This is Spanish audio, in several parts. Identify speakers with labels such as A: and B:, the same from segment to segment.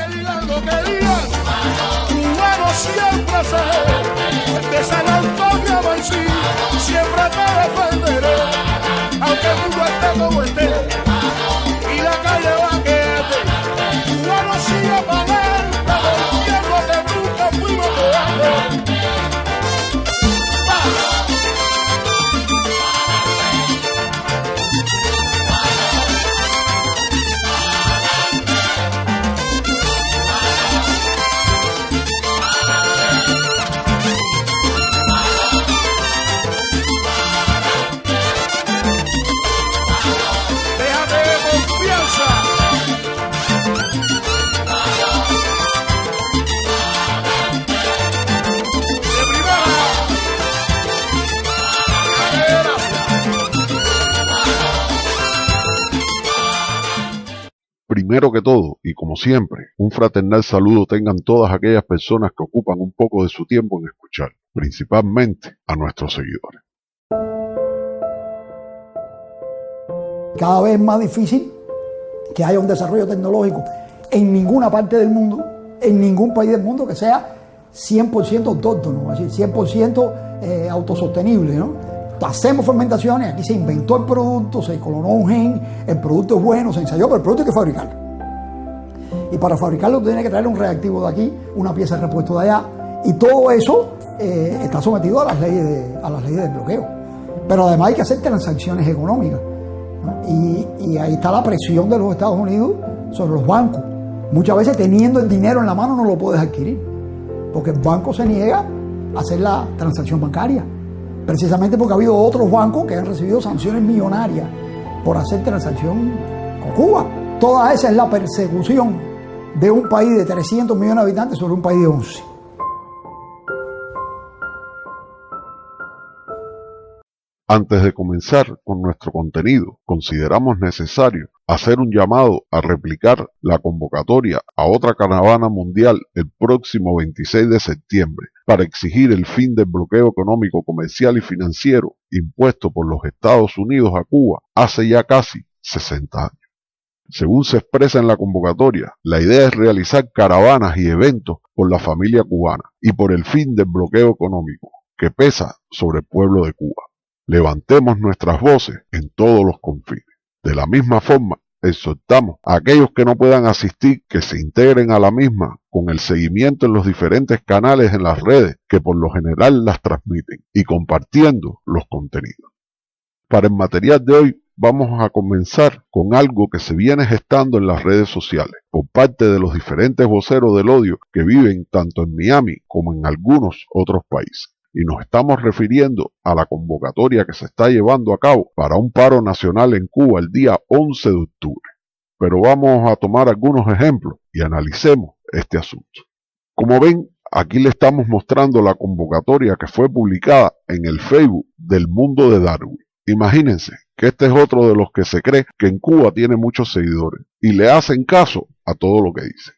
A: digan lo que digan, cubano siempre seré, de San Antonio Mansí, siempre te defenderé, aunque el mundo esté como esté, y la calle va a quedarte, cubano sigue para adelante, entiendo que nunca fuimos cobardes.
B: Primero que todo, y como siempre, un fraternal saludo tengan todas aquellas personas que ocupan un poco de su tiempo en escuchar, principalmente a nuestros seguidores.
C: Cada vez es más difícil que haya un desarrollo tecnológico en ninguna parte del mundo, en ningún país del mundo que sea 100% autóctono, es decir, 100% autosostenible, ¿no? Hacemos fermentaciones, aquí se inventó el producto, se clonó un gen, el producto es bueno, se ensayó, pero el producto hay que fabricarlo. Y para fabricarlo tú tienes que traer un reactivo de aquí, una pieza de repuesto de allá, y todo eso está sometido a las leyes del bloqueo. Pero además hay que hacer transacciones económicas, ¿no? Y ahí está la presión de los Estados Unidos sobre los bancos. Muchas veces teniendo el dinero en la mano no lo puedes adquirir, porque el banco se niega a hacer la transacción bancaria. Precisamente porque ha habido otros bancos que han recibido sanciones millonarias por hacer transacción con Cuba. Toda esa es la persecución de un país de 300 millones de habitantes sobre un país de 11.
B: Antes de comenzar con nuestro contenido, consideramos necesario hacer un llamado a replicar la convocatoria a otra caravana mundial el próximo 26 de septiembre para exigir el fin del bloqueo económico, comercial y financiero impuesto por los Estados Unidos a Cuba hace ya casi 60 años. Según se expresa en la convocatoria, la idea es realizar caravanas y eventos por la familia cubana y por el fin del bloqueo económico que pesa sobre el pueblo de Cuba. Levantemos nuestras voces en todos los confines. De la misma forma, exhortamos a aquellos que no puedan asistir que se integren a la misma con el seguimiento en los diferentes canales en las redes que por lo general las transmiten y compartiendo los contenidos. Para el material de hoy vamos a comenzar con algo que se viene gestando en las redes sociales por parte de los diferentes voceros del odio que viven tanto en Miami como en algunos otros países. Y nos estamos refiriendo a la convocatoria que se está llevando a cabo para un paro nacional en Cuba el día 11 de octubre. Pero vamos a tomar algunos ejemplos y analicemos este asunto. Como ven, aquí le estamos mostrando la convocatoria que fue publicada en el Facebook del Mundo de Darwin. Imagínense que este es otro de los que se cree que en Cuba tiene muchos seguidores y le hacen caso a todo lo que dice.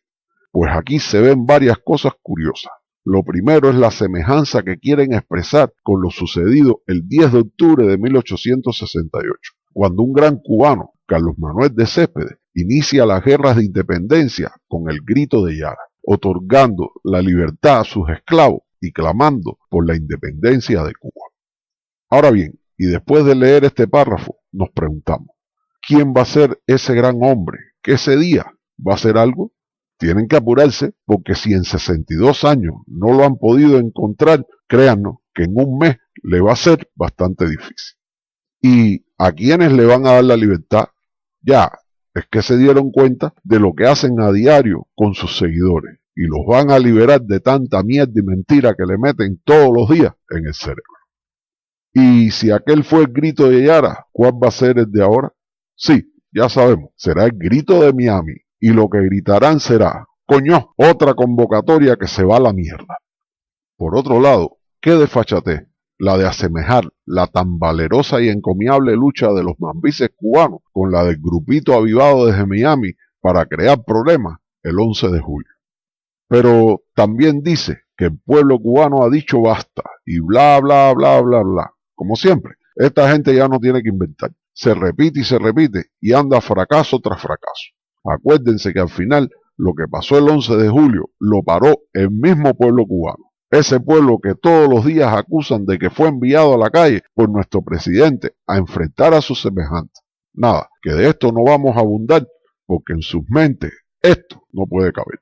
B: Pues aquí se ven varias cosas curiosas. Lo primero es la semejanza que quieren expresar con lo sucedido el 10 de octubre de 1868, cuando un gran cubano, Carlos Manuel de Céspedes, inicia las guerras de independencia con el grito de Yara, otorgando la libertad a sus esclavos y clamando por la independencia de Cuba. Ahora bien, y después de leer este párrafo, nos preguntamos, ¿quién va a ser ese gran hombre que ese día va a hacer algo? Tienen que apurarse porque si en 62 años no lo han podido encontrar, créanos que en un mes le va a ser bastante difícil. ¿Y a quiénes le van a dar la libertad? Ya, es que se dieron cuenta de lo que hacen a diario con sus seguidores y los van a liberar de tanta mierda y mentira que le meten todos los días en el cerebro. Y si aquel fue el grito de Yara, ¿cuál va a ser el de ahora? Sí, ya sabemos, será el grito de Miami. Y lo que gritarán será, coño, otra convocatoria que se va a la mierda. Por otro lado, qué desfachatez la de asemejar la tan valerosa y encomiable lucha de los mambises cubanos con la del grupito avivado desde Miami para crear problemas el 11 de julio. Pero también dice que el pueblo cubano ha dicho basta y bla bla bla bla bla. Como siempre, esta gente ya no tiene que inventar. Se repite y anda fracaso tras fracaso. Acuérdense que al final lo que pasó el 11 de julio lo paró el mismo pueblo cubano. Ese pueblo que todos los días acusan de que fue enviado a la calle por nuestro presidente a enfrentar a sus semejantes. Nada, que de esto no vamos a abundar, porque en sus mentes esto no puede caber.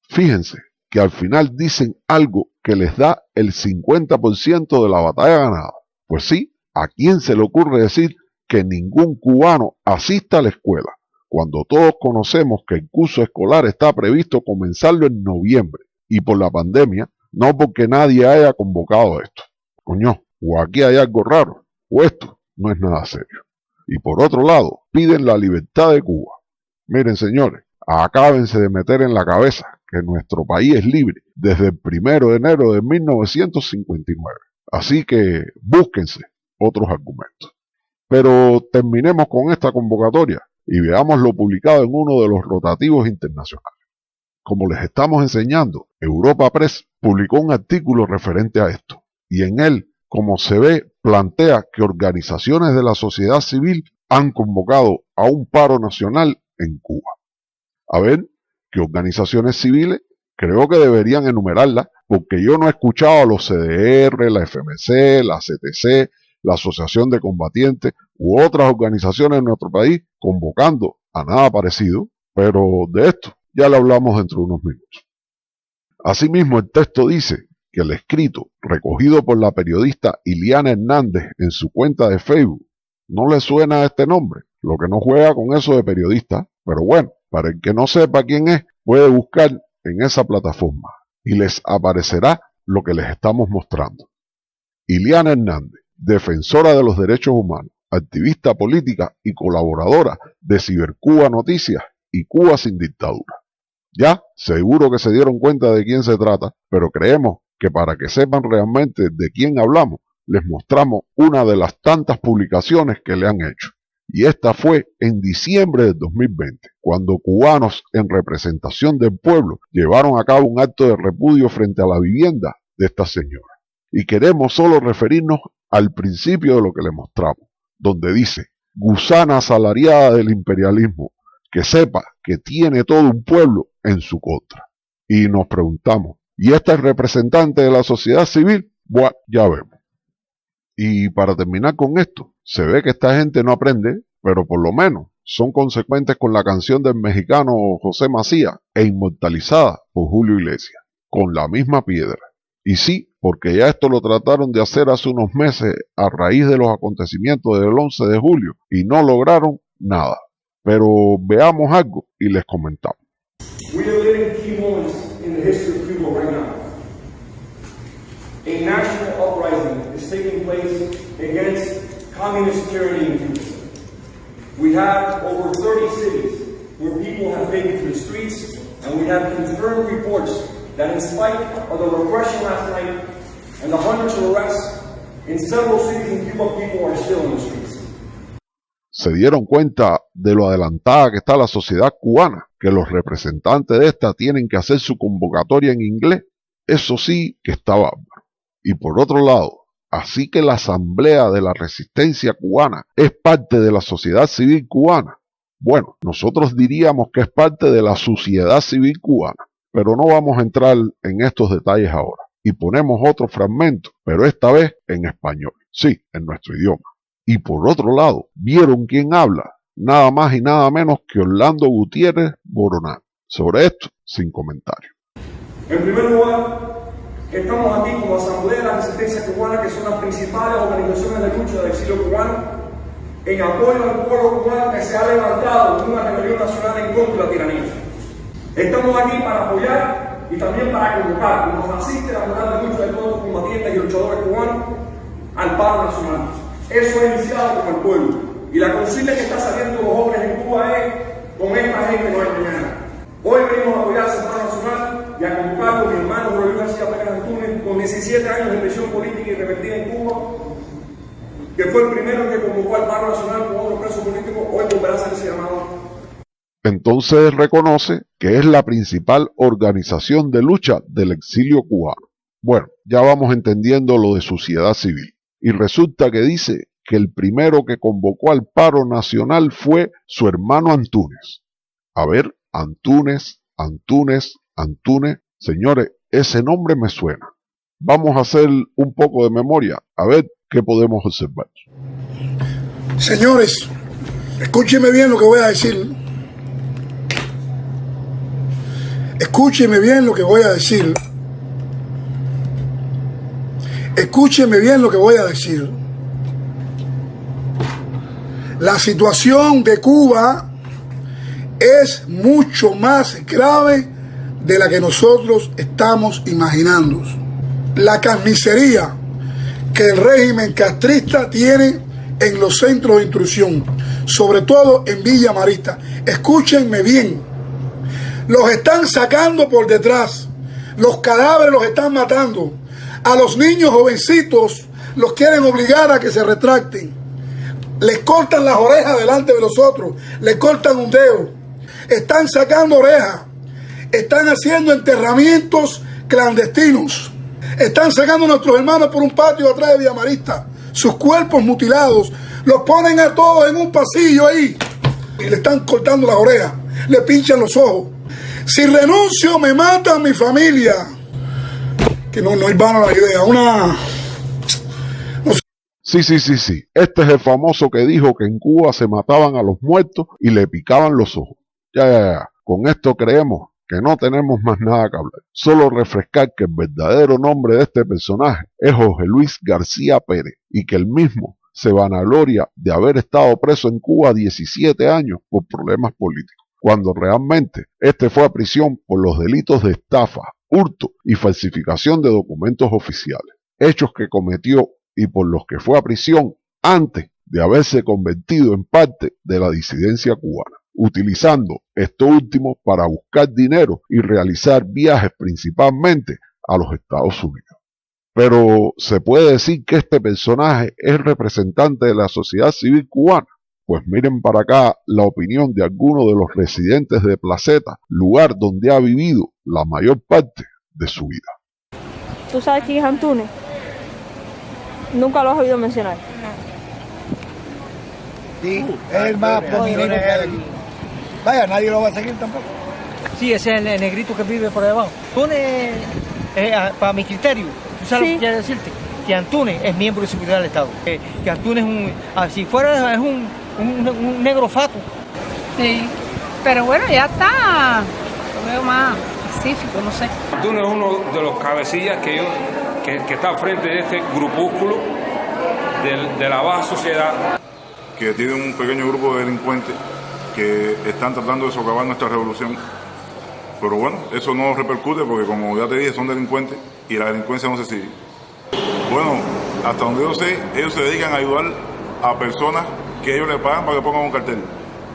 B: Fíjense que al final dicen algo que les da el 50% de la batalla ganada. Pues sí, ¿a quién se le ocurre decir que ningún cubano asista a la escuela, cuando todos conocemos que el curso escolar está previsto comenzarlo en noviembre, y por la pandemia, no porque nadie haya convocado esto? Coño, o aquí hay algo raro, o esto no es nada serio. Y por otro lado, piden la libertad de Cuba. Miren, señores, acábense de meter en la cabeza que nuestro país es libre desde el 1 de enero de 1959. Así que búsquense otros argumentos. Pero terminemos con esta convocatoria y veamos lo publicado en uno de los rotativos internacionales. Como les estamos enseñando, Europa Press publicó un artículo referente a esto, y en él, como se ve, plantea que organizaciones de la sociedad civil han convocado a un paro nacional en Cuba. A ver, ¿qué organizaciones civiles? Creo que deberían enumerarlas, porque yo no he escuchado a los CDR, la FMC, la CTC, la Asociación de Combatientes u otras organizaciones en nuestro país convocando a nada parecido, pero de esto ya le hablamos dentro de unos minutos. Asimismo, el texto dice que el escrito recogido por la periodista Iliana Hernández en su cuenta de Facebook no le suena a este nombre, lo que no juega con eso de periodista, pero bueno, para el que no sepa quién es, puede buscar en esa plataforma y les aparecerá lo que les estamos mostrando. Iliana Hernández, defensora de los derechos humanos, activista política y colaboradora de Cibercuba Noticias y Cuba sin dictadura. Ya, seguro que se dieron cuenta de quién se trata, pero creemos que para que sepan realmente de quién hablamos, les mostramos una de las tantas publicaciones que le han hecho. Y esta fue en diciembre del 2020, cuando cubanos en representación del pueblo llevaron a cabo un acto de repudio frente a la vivienda de esta señora. Y queremos solo referirnos al principio de lo que le mostramos, donde dice: gusana asalariada del imperialismo, que sepa que tiene todo un pueblo en su contra. Y nos preguntamos, ¿y este es representante de la sociedad civil? Bueno, ya vemos. Y para terminar con esto, se ve que esta gente no aprende, pero por lo menos son consecuentes con la canción del mexicano José Macías e inmortalizada por Julio Iglesias, con la misma piedra. Y sí, porque ya esto lo trataron de hacer hace unos meses a raíz de los acontecimientos del 11 de julio y no lograron nada. Pero veamos algo y les comentamos.
D: We are living key moments in the history of Cuba right now. A national uprising is taking place against communist tyranny in Cuba. We have over 30 cities where people have taken to the streets, and we have confirmed reports that in spite of the repression last night and the hundreds of arrests, in several cities in Cuba, people are still in the streets.
B: Se dieron cuenta de lo adelantada que está la sociedad cubana, que los representantes de esta tienen que hacer su convocatoria en inglés. Eso sí que está bárbaro. Y por otro lado, así que la Asamblea de la Resistencia Cubana es parte de la sociedad civil cubana. Bueno, nosotros diríamos que es parte de la sociedad civil cubana, pero no vamos a entrar en estos detalles ahora. Y ponemos otro fragmento, pero esta vez en español. Sí, en nuestro idioma. Y por otro lado, ¿vieron quién habla? Nada más y nada menos que Orlando Gutiérrez Boronat. Sobre esto, sin comentario.
D: En primer lugar, estamos aquí como Asamblea de la Resistencia Cubana, que son las principales organizaciones de lucha del exilio cubano, en apoyo al pueblo cubano que se ha levantado en una rebelión nacional en contra de la tiranía. Estamos aquí para apoyar y también para convocar, como nos asiste la jornada de lucha de todos los combatientes y luchadores cubanos, al paro nacional. Eso es iniciado con el pueblo. Y la consigna que está saliendo los jóvenes en Cuba es: con esta gente no hay mañana. Hoy venimos a apoyar al paro nacional y a convocar con mi hermano Rodrigo García Pérez Antúnez, con 17 años de prisión política y revertida en Cuba, que fue el primero que convocó al paro nacional con otros presos políticos. Hoy volverá a hacer ese llamado.
B: Entonces reconoce que es la principal organización de lucha del exilio cubano. Bueno, ya vamos entendiendo lo de sociedad civil. Y resulta que dice que el primero que convocó al paro nacional fue su hermano Antúnez. A ver, Antúnez, Antúnez, señores, ese nombre me suena. Vamos a hacer un poco de memoria, a ver qué podemos observar.
A: Señores, escúchenme bien lo que voy a decir. Escúchenme bien lo que voy a decir. Escúchenme bien lo que voy a decir. La situación de Cuba es mucho más grave de la que nosotros estamos imaginando. La carnicería que el régimen castrista tiene en los centros de instrucción, sobre todo en Villa Marista. Escúchenme bien. Los están sacando por detrás. Los cadáveres los están matando. A los niños jovencitos los quieren obligar a que se retracten. Les cortan las orejas delante de nosotros. Les cortan un dedo. Están sacando orejas. Están haciendo enterramientos clandestinos. Están sacando a nuestros hermanos por un patio atrás de Villa Marista. Sus cuerpos mutilados. Los ponen a todos en un pasillo ahí. Y le están cortando las orejas. Le pinchan los ojos. Si renuncio, me matan mi familia. Que no es vana la idea.
B: Sí. Este es el famoso que dijo que en Cuba se mataban a los muertos y le picaban los ojos. Ya. Con esto creemos que no tenemos más nada que hablar. Solo refrescar que el verdadero nombre de este personaje es Jorge Luis García Pérez y que el mismo se vanagloria de haber estado preso en Cuba 17 años por problemas políticos, cuando realmente este fue a prisión por los delitos de estafa, hurto y falsificación de documentos oficiales, hechos que cometió y por los que fue a prisión antes de haberse convertido en parte de la disidencia cubana, utilizando esto último para buscar dinero y realizar viajes principalmente a los Estados Unidos. Pero ¿se puede decir que este personaje es representante de la sociedad civil cubana? Pues miren para acá la opinión de algunos de los residentes de Placeta, lugar donde ha vivido la mayor parte de su vida.
E: ¿Tú sabes quién es Antúnez? Nunca lo has oído mencionar.
C: Sí, es el más prominente que hay aquí. Vaya, nadie lo va a seguir tampoco.
F: Sí, ese es el negrito que vive por ahí abajo. Antúnez, para mi criterio, ¿tú sabes lo que quiero decirte? Que Antúnez es miembro de seguridad del Estado. Que Antúnez si fuera es un negro fato.
G: Sí, pero bueno, ya está. Lo veo más pacífico, no sé.
H: Antúnez es uno de los cabecillas que está al frente de este grupúsculo de la baja sociedad.
I: Que tiene un pequeño grupo de delincuentes que están tratando de socavar nuestra revolución. Pero bueno, eso no repercute porque, como ya te dije, son delincuentes y la delincuencia no se sigue. Bueno, hasta donde yo sé, ellos se dedican a ayudar a personas que ellos le pagan para que pongan un cartel.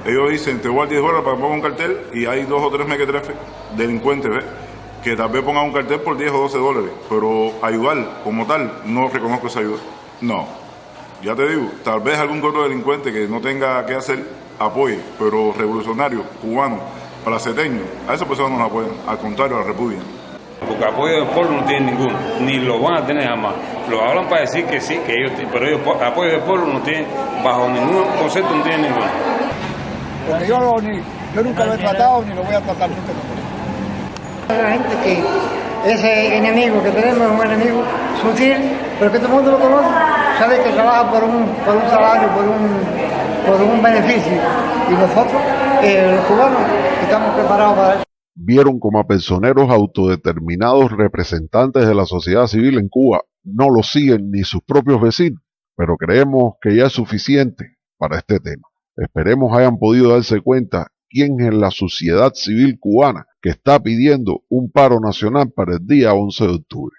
I: Ellos dicen, te voy a dar 10 dólares para que pongan un cartel, y hay 2 o 3 mequetrefes delincuentes, ¿ves?, que tal vez pongan un cartel por 10 o 12 dólares, pero ayudar como tal, no reconozco esa ayuda. No, ya te digo, tal vez algún otro delincuente que no tenga que hacer apoye, pero revolucionario, cubano, placeteño, a esas personas no la apoyan, al contrario, la repudian.
H: Porque apoyo del pueblo no tienen ninguno, ni lo van a tener jamás. Lo hablan para decir que sí, que ellos, pero ellos apoyo del pueblo no tienen, bajo ningún concepto no tienen ninguno.
C: Porque yo nunca lo he tratado ni lo voy a tratar nunca.
J: La gente que ese enemigo que tenemos es un enemigo sutil, pero que todo el mundo lo conoce, sabe que trabaja por un salario, por un beneficio, y nosotros, los cubanos, estamos preparados para eso.
B: Vieron como a personeros autodeterminados representantes de la sociedad civil en Cuba no lo siguen ni sus propios vecinos, pero creemos que ya es suficiente para este tema. Esperemos hayan podido darse cuenta quién es la sociedad civil cubana que está pidiendo un paro nacional para el día 11 de octubre,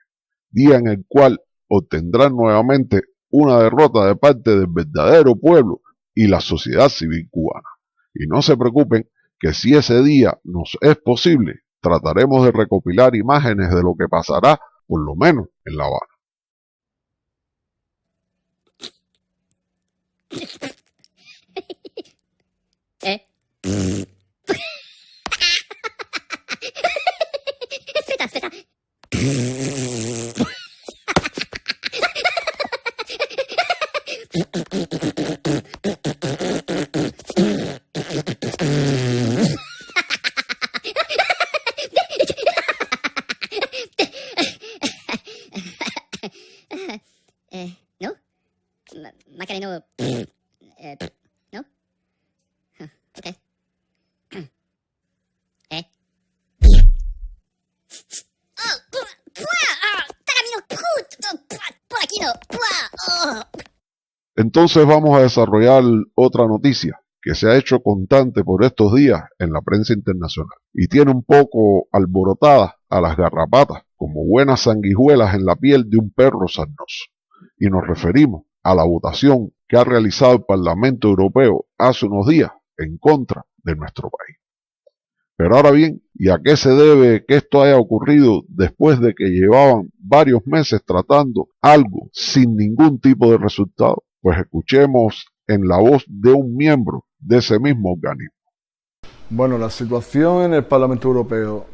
B: día en el cual obtendrán nuevamente una derrota de parte del verdadero pueblo y la sociedad civil cubana. Y no se preocupen, que si ese día nos es posible, trataremos de recopilar imágenes de lo que pasará, por lo menos en La Habana.
K: Macareno, ¿no? Ok.
B: Entonces vamos a desarrollar otra noticia que se ha hecho constante por estos días en la prensa internacional y tiene un poco alborotadas a las garrapatas como buenas sanguijuelas en la piel de un perro sarnoso. Y nos referimos a la votación que ha realizado el Parlamento Europeo hace unos días en contra de nuestro país. Pero ahora bien, ¿y a qué se debe que esto haya ocurrido después de que llevaban varios meses tratando algo sin ningún tipo de resultado? Pues escuchemos en la voz de un miembro de ese mismo organismo.
L: Bueno, la situación en el Parlamento Europeo,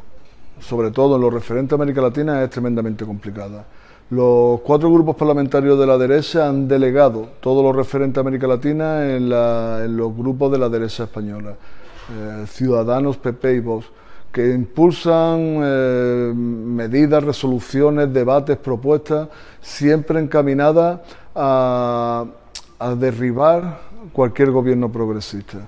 L: sobre todo en lo referente a América Latina, es tremendamente complicada. Los 4 grupos parlamentarios de la derecha han delegado todo lo referente a América Latina en los grupos de la derecha española. Ciudadanos, PP y Vox, que impulsan medidas, resoluciones, debates, propuestas, siempre encaminadas a derribar cualquier gobierno progresista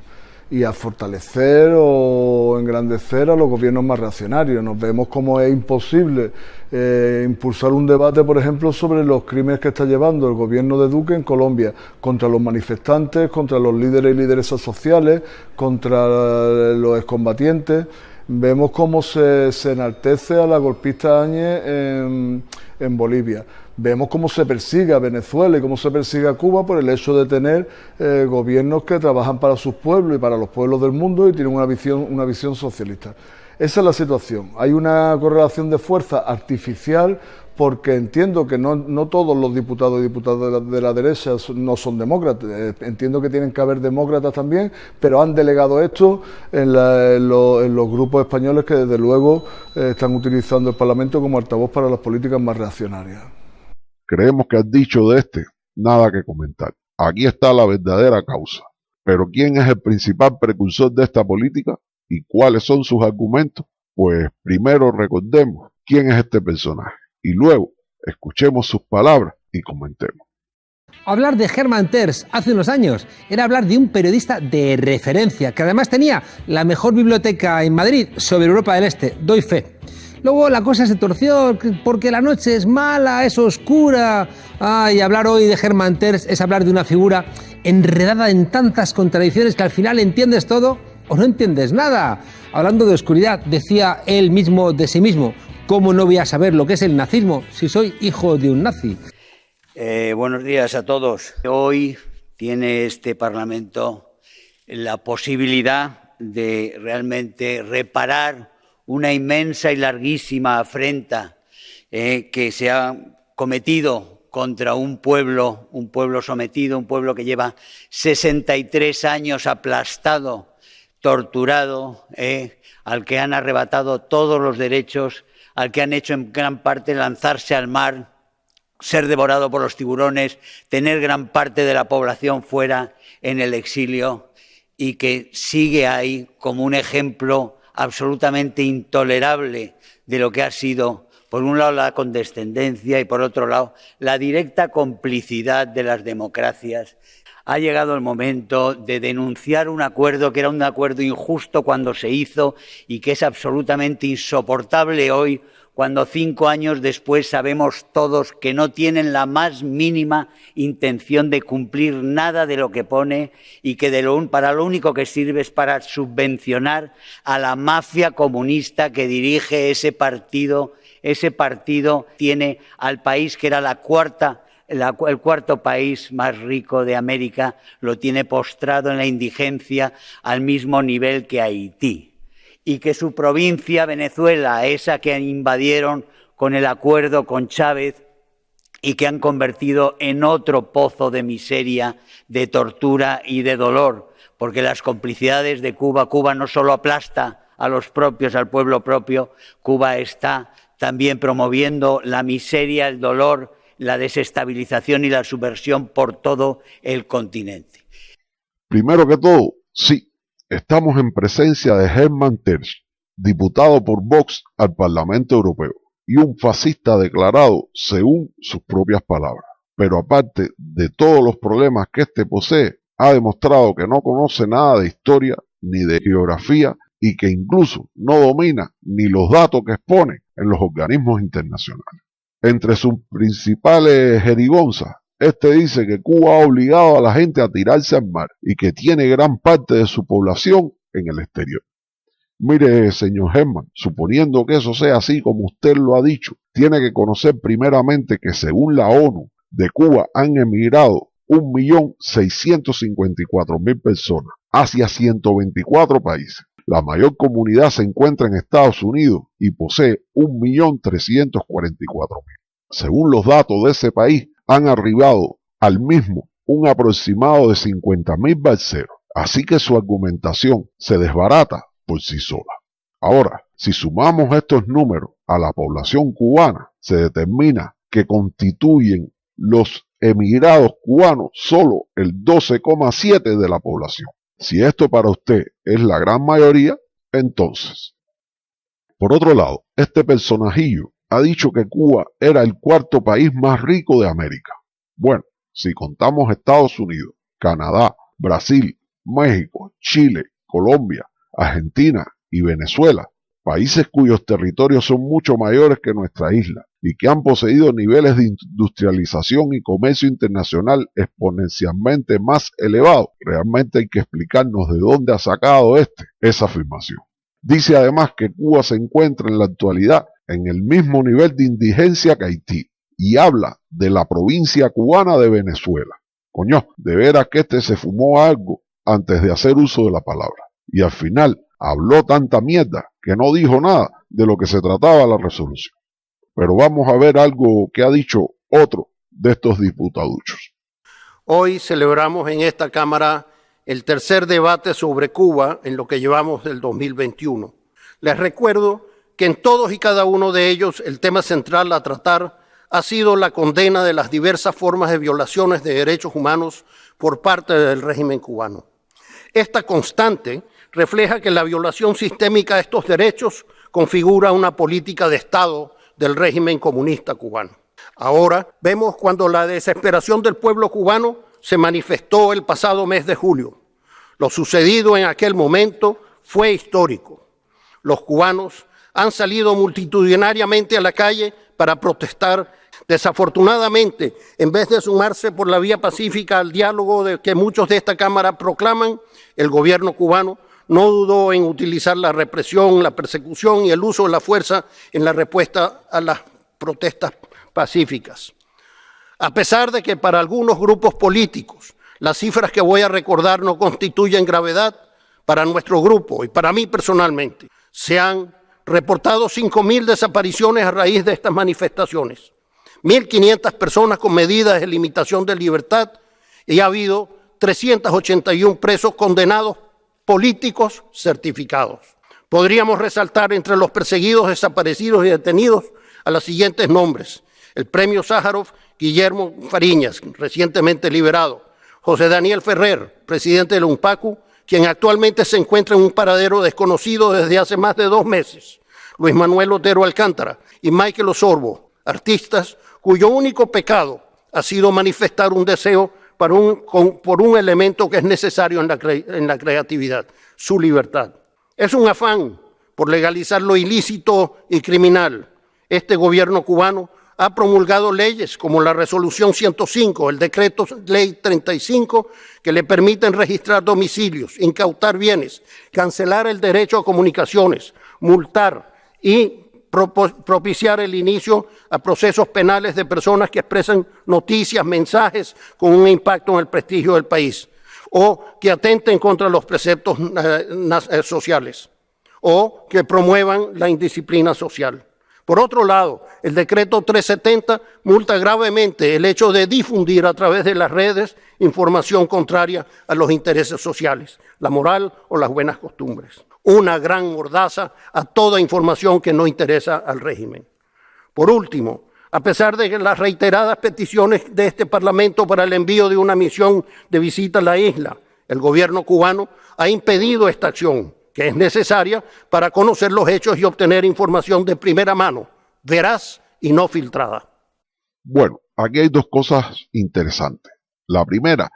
L: y a fortalecer o engrandecer a los gobiernos más reaccionarios. Nos vemos como es imposible impulsar un debate, por ejemplo, sobre los crímenes que está llevando el gobierno de Duque en Colombia contra los manifestantes, contra los líderes y lideresas sociales, contra los excombatientes. Vemos cómo se enaltece a la golpista Áñez en Bolivia. Vemos cómo se persigue a Venezuela y cómo se persigue a Cuba por el hecho de tener gobiernos que trabajan para sus pueblos y para los pueblos del mundo y tienen una visión socialista. Esa es la situación. Hay una correlación de fuerza artificial porque entiendo que no todos los diputados y diputadas de la derecha no son demócratas. Entiendo que tienen que haber demócratas también, pero han delegado esto en los grupos españoles que desde luego están utilizando el Parlamento como altavoz para las políticas más reaccionarias.
B: Creemos que has dicho de nada que comentar. Aquí está la verdadera causa. Pero ¿quién es el principal precursor de esta política? ¿Y cuáles son sus argumentos? Pues primero recordemos quién es este personaje. Y luego escuchemos sus palabras y comentemos.
M: Hablar de Hermann Tertsch hace unos años era hablar de un periodista de referencia, que además tenía la mejor biblioteca en Madrid sobre Europa del Este, doy fe. Luego la cosa se torció porque la noche es mala, es oscura. Y hablar hoy de Hermann Tertsch es hablar de una figura enredada en tantas contradicciones que al final entiendes todo o no entiendes nada. Hablando de oscuridad, decía él mismo de sí mismo: ¿cómo no voy a saber lo que es el nazismo si soy hijo de un nazi?
N: Buenos días a todos. Hoy tiene este Parlamento la posibilidad de realmente reparar una inmensa y larguísima afrenta que se ha cometido contra un pueblo sometido, un pueblo que lleva 63 años aplastado, torturado, al que han arrebatado todos los derechos, al que han hecho en gran parte lanzarse al mar, ser devorado por los tiburones, tener gran parte de la población fuera en el exilio y que sigue ahí como un ejemplo absolutamente intolerable de lo que ha sido, por un lado, la condescendencia y por otro lado, la directa complicidad de las democracias. Ha llegado el momento de denunciar un acuerdo que era un acuerdo injusto cuando se hizo y que es absolutamente insoportable hoy, cuando 5 años después sabemos todos que no tienen la más mínima intención de cumplir nada de lo que pone y que para lo único que sirve es para subvencionar a la mafia comunista que dirige ese partido. Ese partido tiene al país que era el cuarto país más rico de América, lo tiene postrado en la indigencia al mismo nivel que Haití. Y que su provincia, Venezuela, esa que invadieron con el acuerdo con Chávez y que han convertido en otro pozo de miseria, de tortura y de dolor, porque las complicidades de Cuba no solo aplasta a los propios, al pueblo propio, Cuba está también promoviendo la miseria, el dolor, la desestabilización y la subversión por todo el continente.
B: Primero que todo, sí. Estamos en presencia de Hermann Tertsch, diputado por Vox al Parlamento Europeo, y un fascista declarado según sus propias palabras. pero aparte de todos los problemas que éste posee, ha demostrado que no conoce nada de historia ni de geografía y que incluso no domina ni los datos que expone en los organismos internacionales. Entre sus principales jerigonzas, este dice que Cuba ha obligado a la gente a tirarse al mar y que tiene gran parte de su población en el exterior. Mire, señor Herman, suponiendo que eso sea así como usted lo ha dicho, tiene que conocer primeramente que según la ONU, de Cuba han emigrado 1.654.000 personas hacia 124 países. La mayor comunidad se encuentra en Estados Unidos y posee 1.344.000. Según los datos de ese país, han arribado al mismo un aproximado de 50.000 balseros. Así que su argumentación se desbarata por sí sola. Ahora, si sumamos estos números a la población cubana, se determina que constituyen los emigrados cubanos solo el 12,7% de la población. Si esto para usted es la gran mayoría, entonces. Por otro lado, este personajillo ha dicho que Cuba era el cuarto país más rico de América. Bueno, si contamos Estados Unidos, Canadá, Brasil, México, Chile, Colombia, Argentina y Venezuela, países cuyos territorios son mucho mayores que nuestra isla y que han poseído niveles de industrialización y comercio internacional exponencialmente más elevados, realmente hay que explicarnos de dónde ha sacado esa afirmación. Dice además que Cuba se encuentra en la actualidad en el mismo nivel de indigencia que Haití y habla de la provincia cubana de Venezuela. Coño, de veras que se fumó algo antes de hacer uso de la palabra. Y al final habló tanta mierda que no dijo nada de lo que se trataba la resolución. Pero vamos a ver algo que ha dicho otro de estos diputaduchos.
O: Hoy celebramos en esta Cámara el tercer debate sobre Cuba en lo que llevamos del 2021. Les recuerdo que en todos y cada uno de ellos el tema central a tratar ha sido la condena de las diversas formas de violaciones de derechos humanos por parte del régimen cubano. Esta constante refleja que la violación sistémica de estos derechos configura una política de Estado del régimen comunista cubano. Ahora vemos cuando la desesperación del pueblo cubano se manifestó el pasado mes de julio. Lo sucedido en aquel momento fue histórico. Los cubanos han salido multitudinariamente a la calle para protestar. Desafortunadamente, en vez de sumarse por la vía pacífica al diálogo que muchos de esta Cámara proclaman, el gobierno cubano no dudó en utilizar la represión, la persecución y el uso de la fuerza en la respuesta a las protestas pacíficas. A pesar de que para algunos grupos políticos las cifras que voy a recordar no constituyen gravedad, para nuestro grupo y para mí personalmente se han reportado 5.000 desapariciones a raíz de estas manifestaciones, 1.500 personas con medidas de limitación de libertad y ha habido 381 presos condenados políticos certificados. Podríamos resaltar entre los perseguidos, desaparecidos y detenidos a los siguientes nombres: el premio Sájarov Guillermo Fariñas, recientemente liberado; José Daniel Ferrer, presidente del UNPACU, quien actualmente se encuentra en un paradero desconocido desde hace más de 2 meses; Luis Manuel Otero Alcántara y Michael Osorbo, artistas cuyo único pecado ha sido manifestar un deseo por un elemento que es necesario en la creatividad: su libertad. Es un afán por legalizar lo ilícito y criminal. Este gobierno cubano ha promulgado leyes como la Resolución 105, el Decreto Ley 35, que le permiten registrar domicilios, incautar bienes, cancelar el derecho a comunicaciones, multar y propiciar el inicio a procesos penales de personas que expresan noticias, mensajes con un impacto en el prestigio del país, o que atenten contra los preceptos sociales, o que promuevan la indisciplina social. Por otro lado, el decreto 370 multa gravemente el hecho de difundir a través de las redes información contraria a los intereses sociales, la moral o las buenas costumbres. Una gran mordaza a toda información que no interesa al régimen. Por último, a pesar de las reiteradas peticiones de este Parlamento para el envío de una misión de visita a la isla, el gobierno cubano ha impedido esta acción, que es necesaria para conocer los hechos y obtener información de primera mano, veraz y no filtrada.
B: Bueno, aquí hay dos cosas interesantes. La primera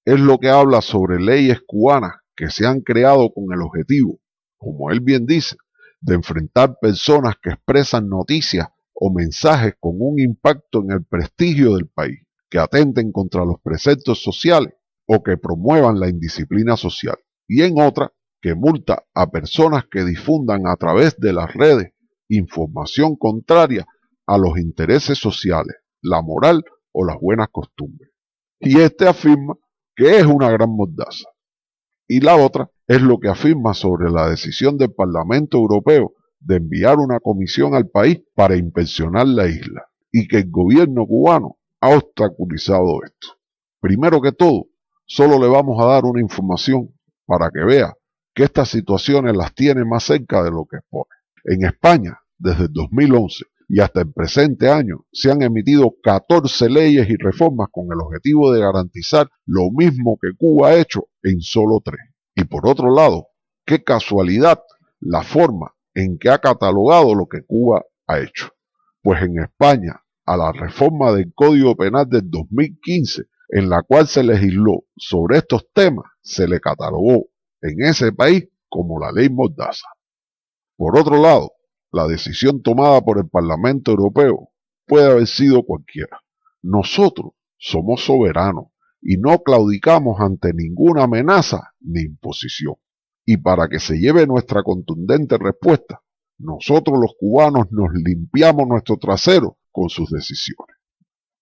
B: es lo que habla sobre leyes cubanas que se han creado con el objetivo, como él bien dice, de enfrentar personas que expresan noticias o mensajes con un impacto en el prestigio del país, que atenten contra los preceptos sociales o que promuevan la indisciplina social. Y en otra, que multa a personas que difundan a través de las redes información contraria a los intereses sociales, la moral o las buenas costumbres. Y este afirma que es una gran mordaza. Y la otra es lo que afirma sobre la decisión del Parlamento Europeo de enviar una comisión al país para inspeccionar la isla, y que el gobierno cubano ha obstaculizado esto. Primero que todo, solo le vamos a dar una información para que vea que estas situaciones las tiene más cerca de lo que expone. En España, desde el 2011 y hasta el presente año, se han emitido 14 leyes y reformas con el objetivo de garantizar lo mismo que Cuba ha hecho en solo 3. Y por otro lado, qué casualidad la forma en que ha catalogado lo que Cuba ha hecho. Pues en España, a la reforma del Código Penal del 2015, en la cual se legisló sobre estos temas, se le catalogó en ese país como la ley mordaza. Por otro lado, la decisión tomada por el Parlamento Europeo puede haber sido cualquiera. Nosotros somos soberanos y no claudicamos ante ninguna amenaza ni imposición. Y para que se lleve nuestra contundente respuesta, nosotros los cubanos nos limpiamos nuestro trasero con sus decisiones.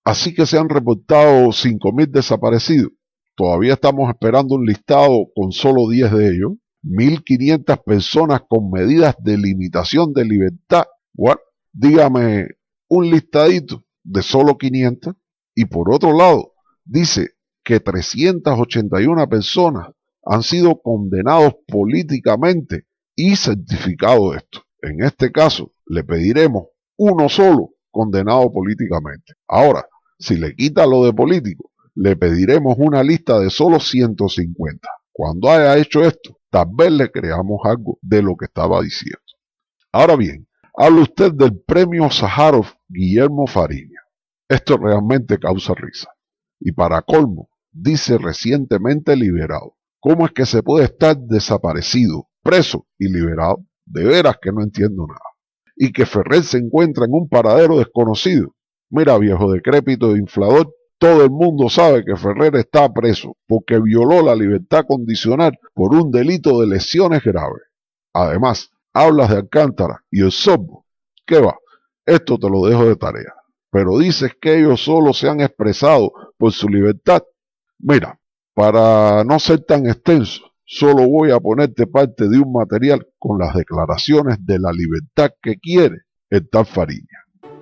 B: Así que se han reportado 5.000 desaparecidos. Todavía estamos esperando un listado con solo 10 de ellos. 1.500 personas con medidas de limitación de libertad. Bueno, dígame un listadito de solo 500. Y por otro lado, dice que 381 personas han sido condenados políticamente y certificado esto. En este caso, le pediremos uno solo condenado políticamente. Ahora, si le quita lo de político, le pediremos una lista de solo 150. Cuando haya hecho esto, tal vez le creamos algo de lo que estaba diciendo. Ahora bien, habla usted del premio Sájarov Guillermo Fariña. Esto realmente causa risa. Y para colmo, dice recientemente liberado. ¿Cómo es que se puede estar desaparecido, preso y liberado? De veras que no entiendo nada. Y que Ferrer se encuentra en un paradero desconocido. Mira, viejo decrépito de inflador, todo el mundo sabe que Ferrer está preso porque violó la libertad condicional por un delito de lesiones graves. Además, hablas de Alcántara y el Sorbo. ¿Qué va? Esto te lo dejo de tarea. Pero dices que ellos solo se han expresado por su libertad. Mira, para no ser tan extenso, solo voy a ponerte parte de un material con las declaraciones de la libertad que quiere el tal Fariña.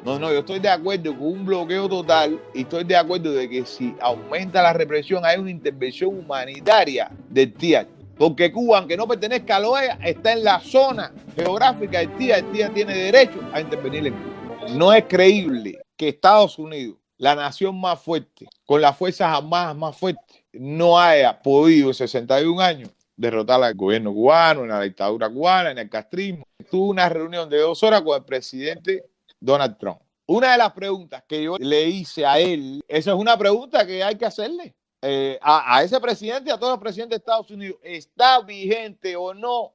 P: No, yo estoy de acuerdo con un bloqueo total y estoy de acuerdo de que si aumenta la represión hay una intervención humanitaria del TIA. Porque Cuba, aunque no pertenezca a la OEA, está en la zona geográfica del TIA. El TIA tiene derecho a intervenir en Cuba. No es creíble que Estados Unidos, la nación más fuerte, con las fuerzas armadas más fuertes, no haya podido en 61 años derrotar al gobierno cubano, en la dictadura cubana, en el castrismo. Tuvo una reunión de 2 horas con el presidente Donald Trump. Una de las preguntas que yo le hice a él, esa es una pregunta que hay que hacerle a ese presidente y a todos los presidentes de Estados Unidos. ¿Está vigente o no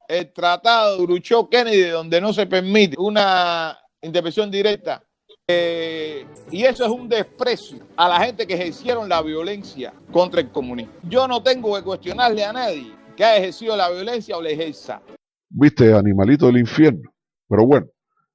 P: el tratado de Khrushchev-Kennedy donde no se permite una intervención directa? Y eso es un desprecio a la gente que ejercieron la violencia contra el comunismo. Yo no tengo que cuestionarle a nadie que haya ejercido la violencia o la ejerza.
B: Viste, animalito del infierno. Pero bueno,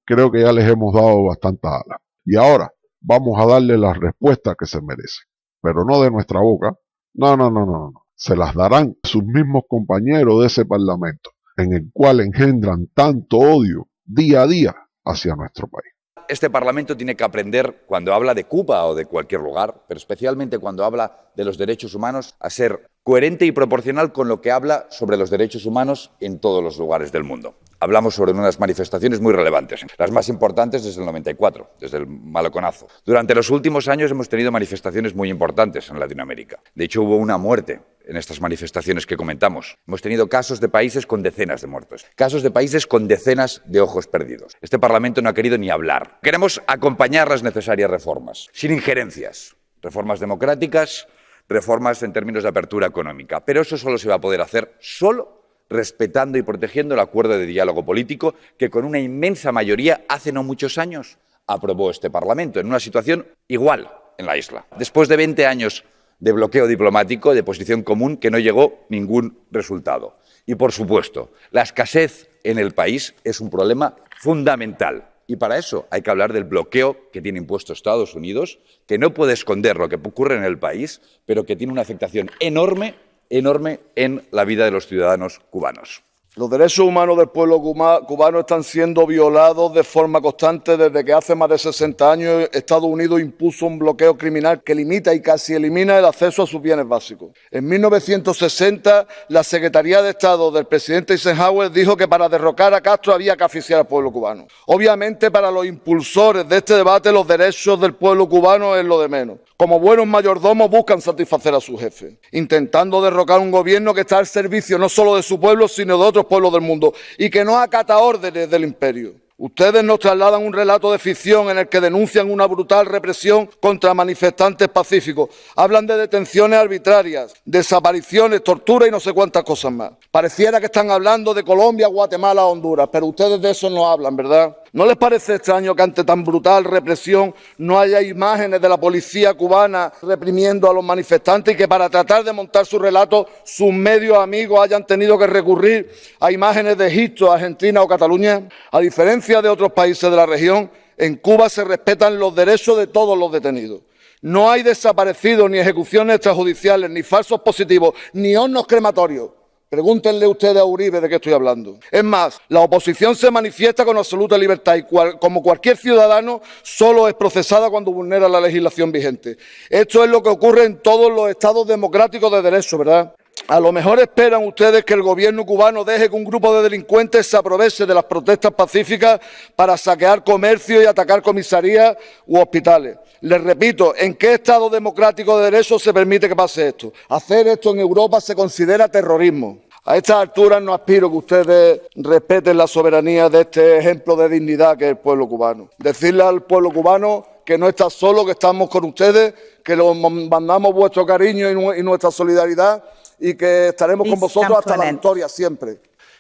B: creo que ya les hemos dado bastantes alas. Y ahora vamos a darle las respuestas que se merecen. Pero no de nuestra boca. No. Se las darán sus mismos compañeros de ese parlamento, en el cual engendran tanto odio día a día hacia nuestro país.
Q: Este Parlamento tiene que aprender, cuando habla de Cuba o de cualquier lugar, pero especialmente cuando habla de los derechos humanos, a ser coherente y proporcional con lo que habla sobre los derechos humanos en todos los lugares del mundo. Hablamos sobre unas manifestaciones muy relevantes, las más importantes desde el 94, desde el Maloconazo. Durante los últimos años hemos tenido manifestaciones muy importantes en Latinoamérica. De hecho, hubo una muerte en estas manifestaciones que comentamos. Hemos tenido casos de países con decenas de muertos, casos de países con decenas de ojos perdidos. Este Parlamento no ha querido ni hablar. Queremos acompañar las necesarias reformas, sin injerencias, reformas democráticas, reformas en términos de apertura económica. Pero eso solo se va a poder hacer solo respetando y protegiendo el acuerdo de diálogo político que con una inmensa mayoría hace no muchos años aprobó este Parlamento, en una situación igual en la isla. Después de 20 años de bloqueo diplomático, de posición común, que no llegó ningún resultado. Y, por supuesto, la escasez en el país es un problema fundamental. Y para eso hay que hablar del bloqueo que tiene impuesto Estados Unidos, que no puede esconder lo que ocurre en el país, pero que tiene una afectación enorme en la vida de los ciudadanos cubanos.
L: Los derechos humanos del pueblo cubano están siendo violados de forma constante desde que hace más de 60 años Estados Unidos impuso un bloqueo criminal que limita y casi elimina el acceso a sus bienes básicos. En 1960, la Secretaría de Estado del presidente Eisenhower dijo que para derrocar a Castro había que asfixiar al pueblo cubano. Obviamente, para los impulsores de este debate, los derechos del pueblo cubano es lo de menos. Como buenos mayordomos buscan satisfacer a su jefe, intentando derrocar un gobierno que está al servicio no solo de su pueblo, sino de otros pueblos del mundo y que no acata órdenes del imperio. Ustedes nos trasladan un relato de ficción en el que denuncian una brutal represión contra manifestantes pacíficos. Hablan de detenciones arbitrarias, desapariciones, tortura y no sé cuántas cosas más. Pareciera que están hablando de Colombia, Guatemala, Honduras, pero ustedes de eso no hablan, ¿verdad? ¿No les parece extraño que ante tan brutal represión no haya imágenes de la policía cubana reprimiendo a los manifestantes y que para tratar de montar su relato sus medios amigos hayan tenido que recurrir a imágenes de Egipto, Argentina o Cataluña? A diferencia de otros países de la región, en Cuba se respetan los derechos de todos los detenidos. No hay desaparecidos, ni ejecuciones extrajudiciales, ni falsos positivos, ni hornos crematorios. Pregúntenle ustedes a Uribe de qué estoy hablando. Es más, la oposición se manifiesta con absoluta libertad y como cualquier ciudadano solo es procesada cuando vulnera la legislación vigente. Esto es lo que ocurre en todos los estados democráticos de derecho, ¿verdad? A lo mejor esperan ustedes que el gobierno cubano deje que un grupo de delincuentes se aproveche de las protestas pacíficas para saquear comercio y atacar comisarías u hospitales. Les repito, ¿en qué estado democrático de derecho se permite que pase esto? Hacer esto en Europa se considera terrorismo. A estas alturas no aspiro que ustedes respeten la soberanía de este ejemplo de dignidad que es el pueblo cubano. Decirle al pueblo cubano que no está solo, que estamos con ustedes, que les mandamos vuestro cariño y nuestra solidaridad y que estaremos con vosotros hasta la victoria siempre.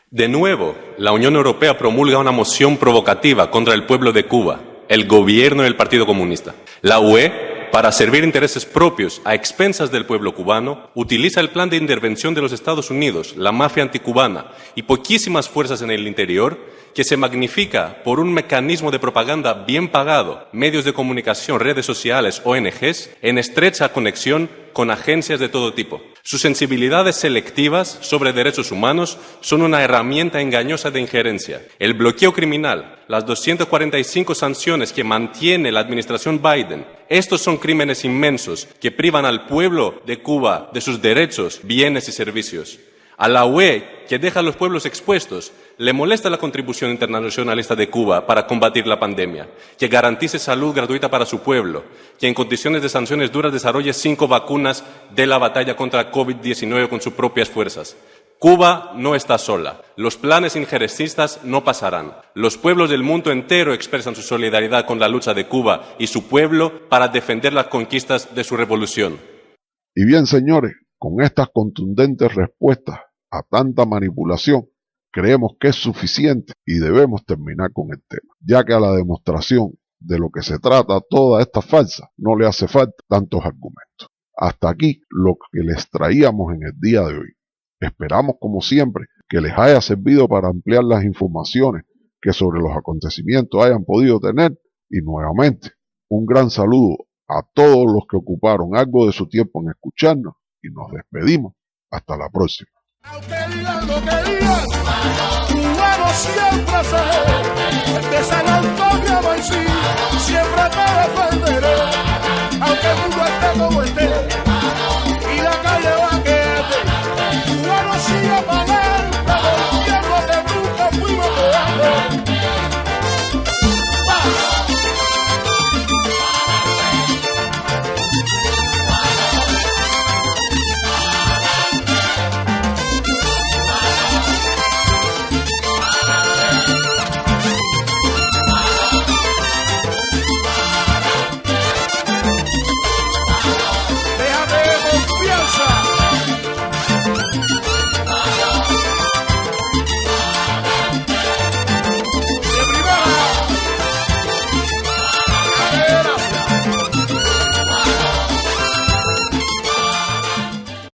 R: De nuevo, la Unión Europea promulga una moción provocativa contra el pueblo de Cuba, el gobierno y el Partido Comunista. La UE, para servir intereses propios a expensas del pueblo cubano, utiliza el plan de intervención de los Estados Unidos, la mafia anticubana y poquísimas fuerzas en el interior, que se magnifica por un mecanismo de propaganda bien pagado, medios de comunicación, redes sociales, ONGs, en estrecha conexión con agencias de todo tipo. Sus sensibilidades selectivas sobre derechos humanos son una herramienta engañosa de injerencia. El bloqueo criminal, las 245 sanciones que mantiene la administración Biden, estos son crímenes inmensos que privan al pueblo de Cuba de sus derechos, bienes y servicios. A la UE, que deja a los pueblos expuestos, le molesta la contribución internacionalista de Cuba para combatir la pandemia, que garantice salud gratuita para su pueblo, que en condiciones de sanciones duras desarrolle 5 vacunas de la batalla contra COVID-19 con sus propias fuerzas. Cuba no está sola. Los planes injerencistas no pasarán. Los pueblos del mundo entero expresan su solidaridad con la lucha de Cuba y su pueblo para defender las conquistas de su revolución.
B: Y bien, señores, con estas contundentes respuestas a tanta manipulación, creemos que es suficiente y debemos terminar con el tema, ya que a la demostración de lo que se trata toda esta farsa no le hace falta tantos argumentos. Hasta aquí lo que les traíamos en el día de hoy. Esperamos, como siempre, que les haya servido para ampliar las informaciones que sobre los acontecimientos hayan podido tener y nuevamente un gran saludo a todos los que ocuparon algo de su tiempo en escucharnos y nos despedimos. Hasta la próxima.
A: Aunque digan lo que digan, cubano siempre seré.